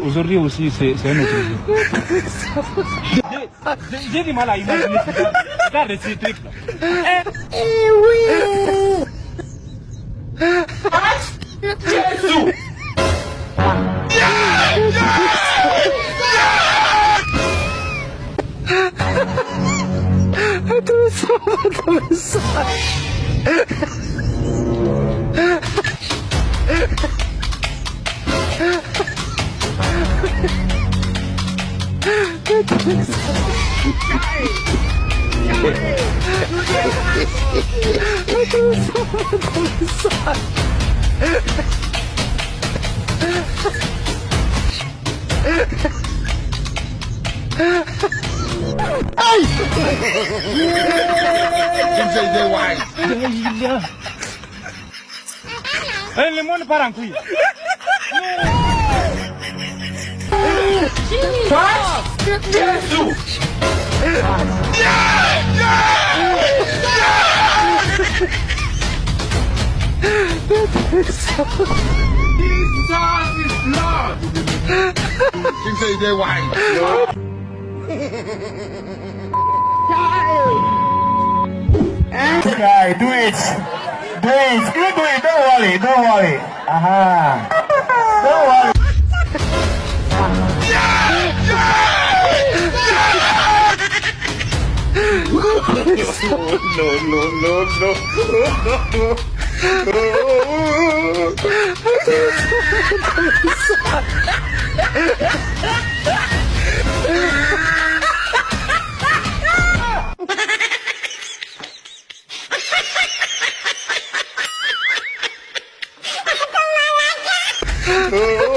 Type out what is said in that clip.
Aujourd'hui aussi, c'est un autre jour. J'ai du mal à imaginer. Regarde ces trucs-là. Eh oui. Jésus! Le monde part en couille. Jésus! Jesus is Lord! Things say they wine. Okay, do it. Do it. You do it. Don't worry. Don't worry. Aha. Don't worry. No.